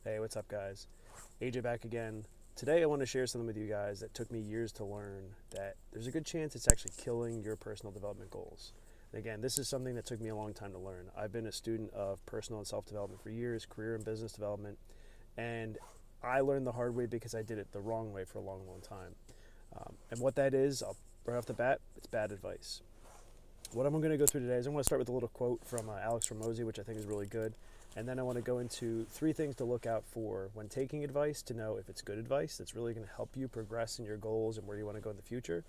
Hey, what's up, guys? AJ back again. Today, I want to share something with you guys that took me years to learn that there's a good chance it's actually killing your personal development goals. And again, this is something that took me a long time to learn. I've been a student of personal and self development for years, career and business development, and I learned the hard way because I did it the wrong way for a long, long time. And what that is, right off the bat, it's bad advice. What I'm going to go through today is I'm going to start with a little quote from Alex Ramosi, which I think is really good. And then I want to go into 3 things to look out for when taking advice to know if it's good advice that's really going to help you progress in your goals and where you want to go in the future,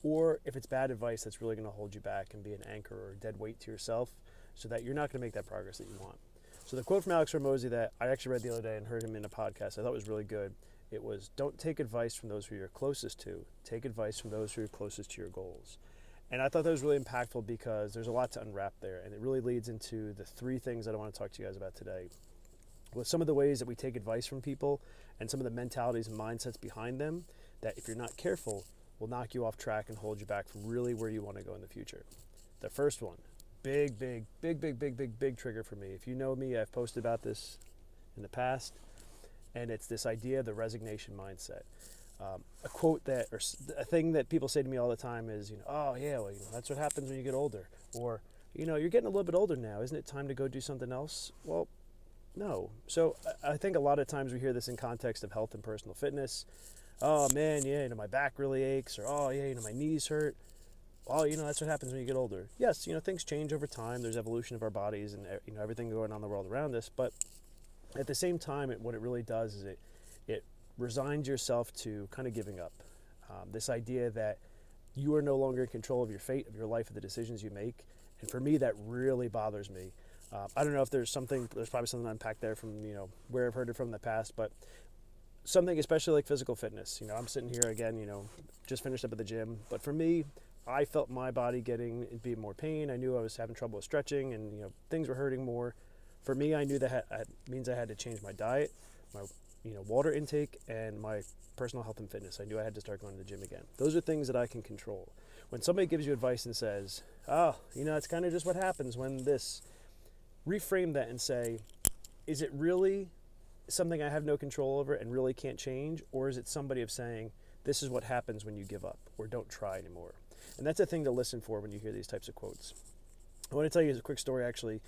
or if it's bad advice that's really going to hold you back and be an anchor or a dead weight to yourself so that you're not going to make that progress that you want. So the quote from Alex Ramosi that I actually read the other day and heard him in a podcast I thought was really good. It was, don't take advice from those who you're closest to. Take advice from those who are closest to your goals. And I thought that was really impactful because there's a lot to unwrap there. And it really leads into the 3 things that I want to talk to you guys about today. With some of the ways that we take advice from people and some of the mentalities and mindsets behind them that, if you're not careful, will knock you off track and hold you back from really where you want to go in the future. The first one, big trigger for me. If you know me, I've posted about this in the past, and it's this idea of the resignation mindset. A quote that, or a thing that people say to me all the time is, oh yeah, well, that's what happens when you get older. Or, you're getting a little bit older now. Isn't it time to go do something else? Well, no. So I think a lot of times we hear this in context of health and personal fitness. Oh man, yeah, my back really aches, or oh yeah, my knees hurt. Oh, that's what happens when you get older. Yes, things change over time. There's evolution of our bodies and everything going on in the world around us. But at the same time, what it really does is it resigns yourself to kind of giving up. This idea that you are no longer in control of your fate, of your life, of the decisions you make. And for me, that really bothers me. I don't know if there's probably something to unpack there from, where I've heard it from in the past, but something especially like physical fitness. I'm sitting here again, just finished up at the gym. But for me, I felt my body be more pain. I knew I was having trouble with stretching and, things were hurting more. For me, I knew that means I had to change my diet, my water intake, and my personal health and fitness. I knew I had to start going to the gym again. Those are things that I can control. When somebody gives you advice and says, oh, it's kind of just what happens when this, reframe that and say, is it really something I have no control over and really can't change? Or is it somebody of saying, this is what happens when you give up or don't try anymore? And that's a thing to listen for when you hear these types of quotes. I want to tell you a quick story, actually.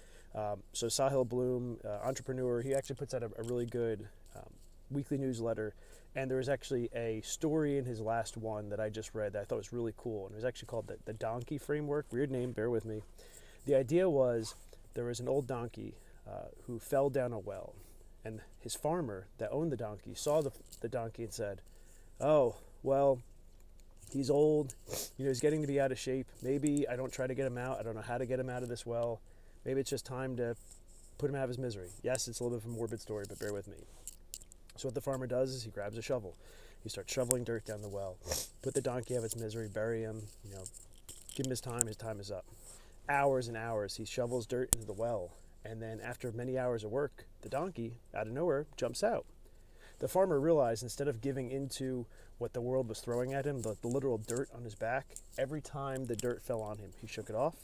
So Sahil Bloom, entrepreneur, he actually puts out a really good weekly newsletter, and there was actually a story in his last one that I just read that I thought was really cool, and it was actually called the donkey framework. Weird name, bear with me. The idea was there was an old donkey who fell down a well, and his farmer that owned the donkey saw the donkey and said, oh, well, he's old, he's getting to be out of shape. Maybe I don't try to get him out. I don't know how to get him out of this well. Maybe it's just time to put him out of his misery. Yes, it's a little bit of a morbid story, but bear with me. So what the farmer does is he grabs a shovel. He starts shoveling dirt down the well, put the donkey out of his misery, bury him, give him his time is up. Hours and hours, he shovels dirt into the well, and then after many hours of work, the donkey, out of nowhere, jumps out. The farmer realized instead of giving into what the world was throwing at him, the literal dirt on his back, every time the dirt fell on him, he shook it off,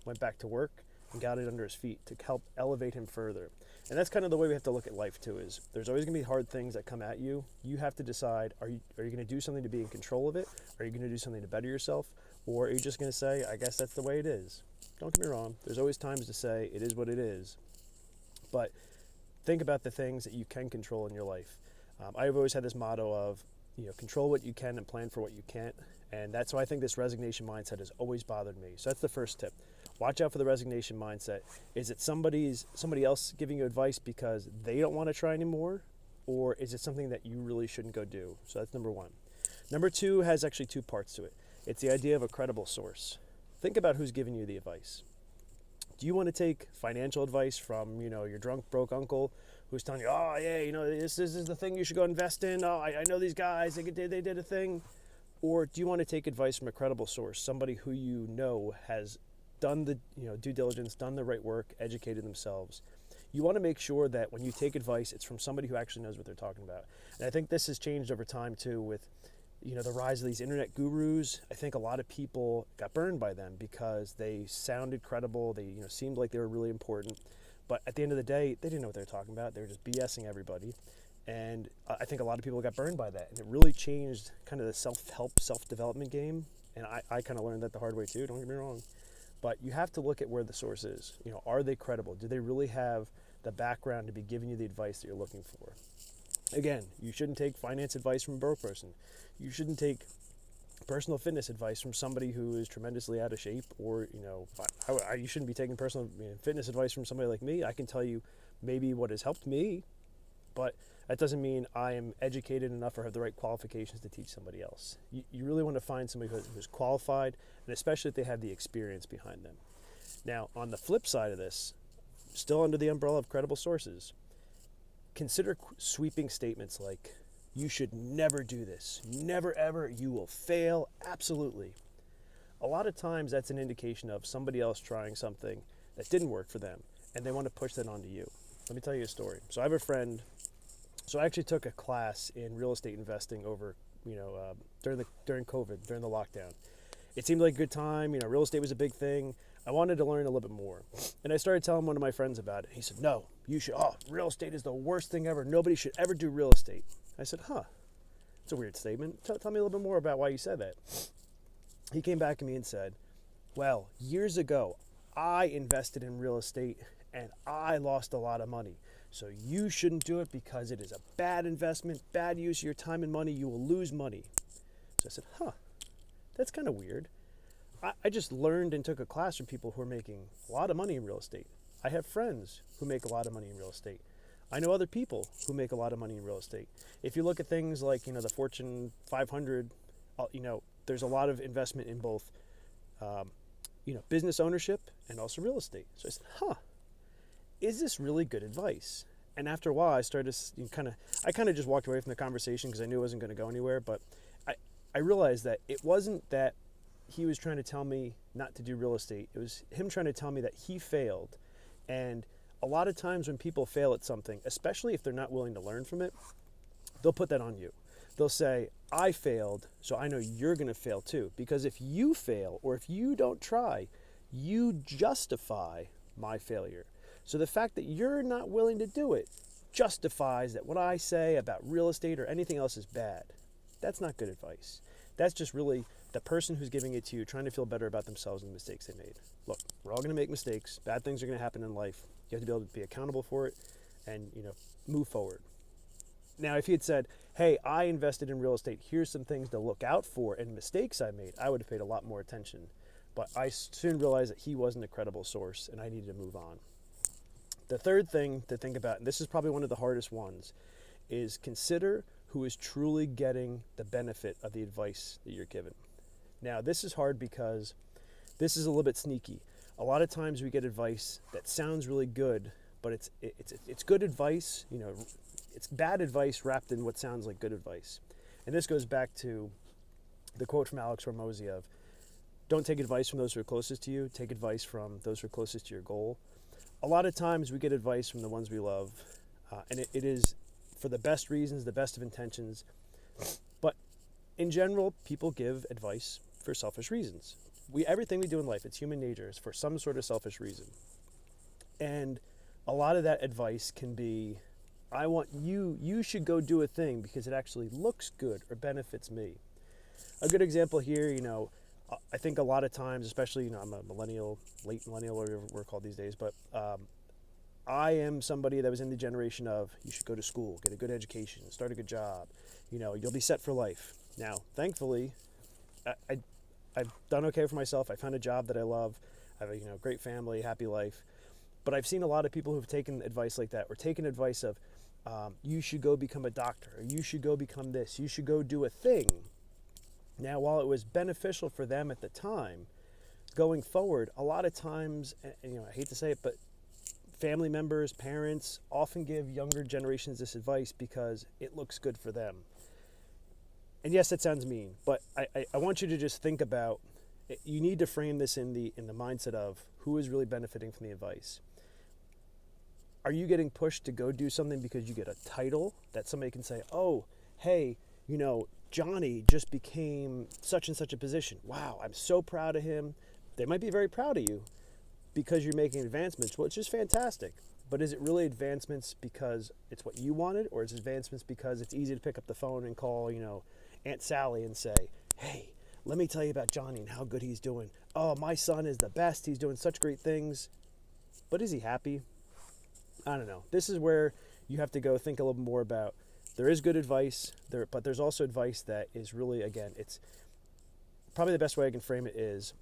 went back to work, and got it under his feet to help elevate him further. And that's kind of the way we have to look at life too, is there's always going to be hard things that come at you. You have to decide, are you going to do something to be in control of it? Are you going to do something to better yourself? Or are you just going to say, I guess that's the way it is? Don't get me wrong. There's always times to say it is what it is. But think about the things that you can control in your life. I've always had this motto of, control what you can and plan for what you can't. And that's why I think this resignation mindset has always bothered me. So that's the first tip. Watch out for the resignation mindset. Is it somebody else giving you advice because they don't want to try anymore? Or is it something that you really shouldn't go do? So that's number 1. Number 2 has actually 2 parts to it. It's the idea of a credible source. Think about who's giving you the advice. Do you want to take financial advice from, your drunk, broke uncle who's telling you, oh, yeah, this is the thing you should go invest in. Oh, I know these guys, they did a thing. Or do you want to take advice from a credible source, somebody who has done the due diligence, done the right work, educated themselves? You want to make sure that when you take advice, it's from somebody who actually knows what they're talking about. And I think this has changed over time too with the rise of these internet gurus. I think a lot of people got burned by them because they sounded credible. They seemed like they were really important. But at the end of the day, they didn't know what they were talking about. They were just BSing everybody. And I think a lot of people got burned by that. And it really changed kind of the self-help, self-development game. And I kind of learned that the hard way too, don't get me wrong. But you have to look at where the source is. Are they credible? Do they really have the background to be giving you the advice that you're looking for? Again, you shouldn't take finance advice from a broke person. You shouldn't take personal fitness advice from somebody who is tremendously out of shape, or you shouldn't be taking personal fitness advice from somebody like me. I can tell you maybe what has helped me, but that doesn't mean I am educated enough or have the right qualifications to teach somebody else. You really want to find somebody who's qualified, and especially if they have the experience behind them. Now, on the flip side of this, still under the umbrella of credible sources, consider sweeping statements like, you should never do this, never ever, you will fail, absolutely. A lot of times that's an indication of somebody else trying something that didn't work for them, and they want to push that onto you. Let me tell you a story. So I have a friend, so I actually took a class in real estate investing over, during COVID, during the lockdown. It seemed like a good time, real estate was a big thing. I wanted to learn a little bit more. And I started telling one of my friends about it. He said, no, real estate is the worst thing ever. Nobody should ever do real estate. I said, it's a weird statement. Tell me a little bit more about why you said that. He came back to me and said, well, years ago, I invested in real estate and I lost a lot of money. So you shouldn't do it because it is a bad investment, bad use of your time and money. You will lose money. So I said, that's kind of weird. I just learned and took a class from people who are making a lot of money in real estate. I have friends who make a lot of money in real estate. I know other people who make a lot of money in real estate. If you look at things like, the Fortune 500, there's a lot of investment in both, business ownership and also real estate. So I said, is this really good advice? And after a while, I started to I kind of just walked away from the conversation because I knew it wasn't going to go anywhere. But I realized that it wasn't that he was trying to tell me not to do real estate. It was him trying to tell me that he failed. And a lot of times when people fail at something, especially if they're not willing to learn from it, they'll put that on you. They'll say, I failed, so I know you're going to fail too. Because if you fail or if you don't try, you justify my failure. So the fact that you're not willing to do it justifies that what I say about real estate or anything else is bad. That's not good advice. That's just really the person who's giving it to you trying to feel better about themselves and the mistakes they made. Look, we're all going to make mistakes. Bad things are going to happen in life. You have to be able to be accountable for it and, move forward. Now, if he had said, hey, I invested in real estate, here's some things to look out for and mistakes I made, I would have paid a lot more attention. But I soon realized that he wasn't a credible source and I needed to move on. The third thing to think about, and this is probably one of the hardest ones, is consider who is truly getting the benefit of the advice that you're given. Now, this is hard because this is a little bit sneaky. A lot of times we get advice that sounds really good, but it's good advice, it's bad advice wrapped in what sounds like good advice. And this goes back to the quote from Alex Hormozy of, don't take advice from those who are closest to you, take advice from those who are closest to your goal. A lot of times we get advice from the ones we love, and it is for the best reasons, the best of intentions. But in general, people give advice for selfish reasons. Everything we do in life, it's human nature, is for some sort of selfish reason. And a lot of that advice can be, I want you should go do a thing because it actually looks good or benefits me. A good example here, I think a lot of times, especially, I'm a millennial, late millennial, whatever we're called these days, but I am somebody that was in the generation of, you should go to school, get a good education, start a good job, you'll be set for life. Now, thankfully, I've done okay for myself. I found a job that I love. I have a great family, happy life. But I've seen a lot of people who've taken advice like that, or taken advice of, you should go become a doctor, or you should go become this, you should go do a thing. Now, while it was beneficial for them at the time, going forward, a lot of times, and I hate to say it, but family members, parents often give younger generations this advice because it looks good for them. And yes, that sounds mean, but I want you to just think about, you need to frame this in the mindset of who is really benefiting from the advice. Are you getting pushed to go do something because you get a title that somebody can say, oh, hey, Johnny just became such and such a position. Wow, I'm so proud of him. They might be very proud of you because you're making advancements, which is fantastic. but is it really advancements because it's what you wanted, or is it advancements because it's easy to pick up the phone and call, Aunt Sally and say, hey, let me tell you about Johnny and how good he's doing. Oh, my son is the best. He's doing such great things. But is he happy? I don't know. This is where you have to go think a little more about, there is good advice, but there's also advice that is really, again, it's probably the best way I can frame it is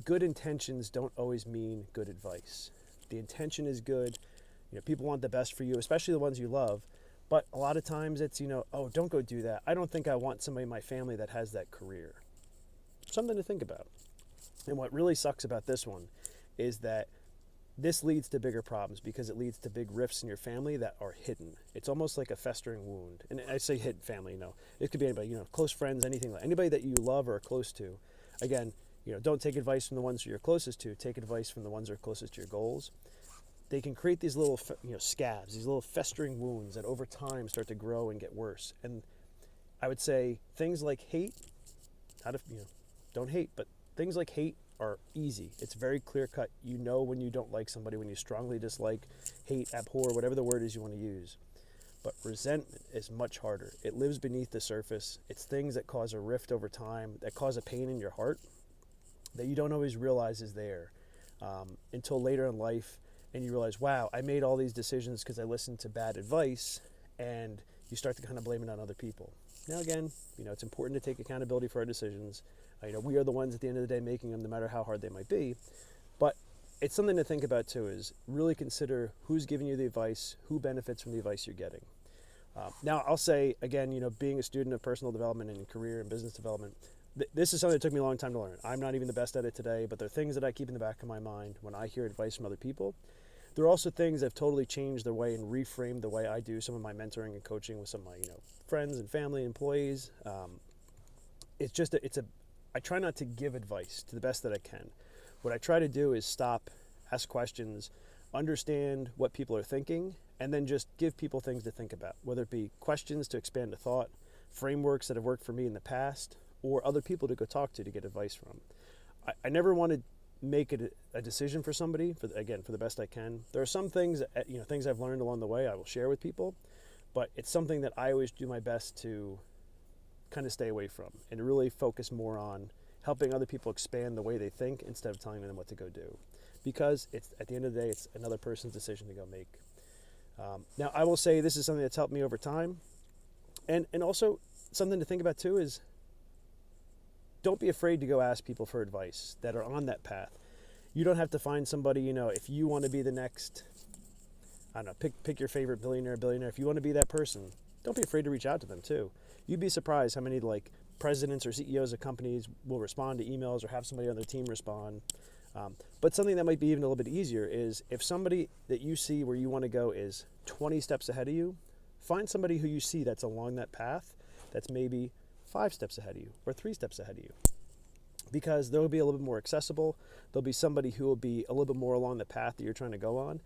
good intentions don't always mean good advice. The intention is good. People want the best for you, especially the ones you love. But a lot of times it's, oh, don't go do that. I don't think I want somebody in my family that has that career. Something to think about. And what really sucks about this one is that this leads to bigger problems because it leads to big rifts in your family that are hidden. It's almost like a festering wound. And I say hidden family, it could be anybody, close friends, anything, anybody that you love or are close to. Again, don't take advice from the ones you're closest to. Take advice from the ones that are closest to your goals. They can create these little, scabs, these little festering wounds that over time start to grow and get worse. And I would say things like hate, don't hate, but things like hate are easy. It's very clear cut. When you don't like somebody, when you strongly dislike, hate, abhor, whatever the word is you want to use. But resentment is much harder. It lives beneath the surface. It's things that cause a rift over time, that cause a pain in your heart that you don't always realize is there until later in life. And you realize, wow, I made all these decisions because I listened to bad advice, and you start to kind of blame it on other people. Now, again, it's important to take accountability for our decisions. We are the ones at the end of the day making them, no matter how hard they might be. But it's something to think about too, is really consider who's giving you the advice, who benefits from the advice you're getting. Now, I'll say, again, being a student of personal development and career and business development, this is something that took me a long time to learn. I'm not even the best at it today, but there are things that I keep in the back of my mind when I hear advice from other people. There are also things that have totally changed the way and reframed the way I do some of my mentoring and coaching with some of my, friends and family, employees. I try not to give advice to the best that I can. What I try to do is stop, ask questions, understand what people are thinking, and then just give people things to think about, whether it be questions to expand a thought, frameworks that have worked for me in the past, or other people to go talk to get advice from. I never want to make it a decision for somebody, for the best I can. There are some things, things I've learned along the way I will share with people, but it's something that I always do my best to kind of stay away from and to really focus more on helping other people expand the way they think instead of telling them what to go do. Because it's at the end of the day, it's another person's decision to go make. Now, I will say this is something that's helped me over time. And also something to think about too is don't be afraid to go ask people for advice that are on that path. You don't have to find somebody, if you want to be the next, I don't know, pick your favorite billionaire. If you want to be that person, don't be afraid to reach out to them too. You'd be surprised how many presidents or CEOs of companies will respond to emails or have somebody on their team respond. But something that might be even a little bit easier is if somebody that you see where you want to go is 20 steps ahead of you, find somebody who you see that's along that path that's maybe 5 steps ahead of you or 3 steps ahead of you. Because they'll be a little bit more accessible. There'll be somebody who will be a little bit more along the path that you're trying to go on.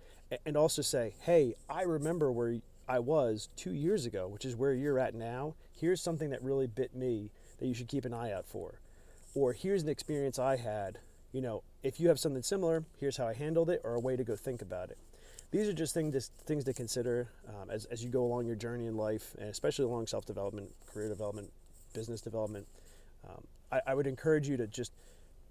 And also say, hey, I remember where I was 2 years ago, which is where you're at now. Here's something that really bit me that you should keep an eye out for. Or here's an experience I had. If you have something similar, here's how I handled it, or a way to go think about it. These are just things to consider as you go along your journey in life, and especially along self-development, career development, business development. I would encourage you to just,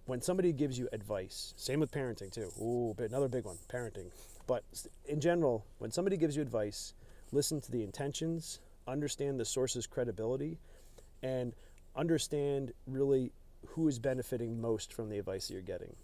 when somebody gives you advice, same with parenting too. Ooh, another big one, parenting. But in general, when somebody gives you advice, listen to the intentions, understand the source's credibility, and understand really who is benefiting most from the advice that you're getting.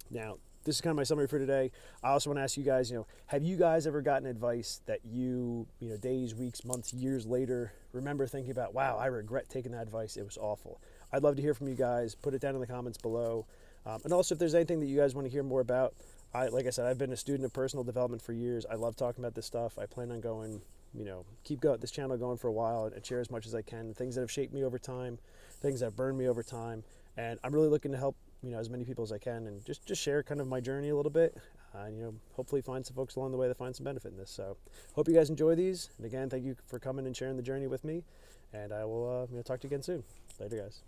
Now, this is kind of my summary for today. I also want to ask you guys, have you guys ever gotten advice that you days, weeks, months, years later, remember thinking about, wow, I regret taking that advice. It was awful. I'd love to hear from you guys. Put it down in the comments below. And also, if there's anything that you guys want to hear more about, like I said, I've been a student of personal development for years. I love talking about this stuff. I plan on going, keep this channel going for a while and share as much as I can. Things that have shaped me over time, things that have burned me over time. And I'm really looking to help, as many people as I can and just share kind of my journey a little bit. Hopefully find some folks along the way that find some benefit in this. So hope you guys enjoy these. And again, thank you for coming and sharing the journey with me. And I will talk to you again soon. Later, guys.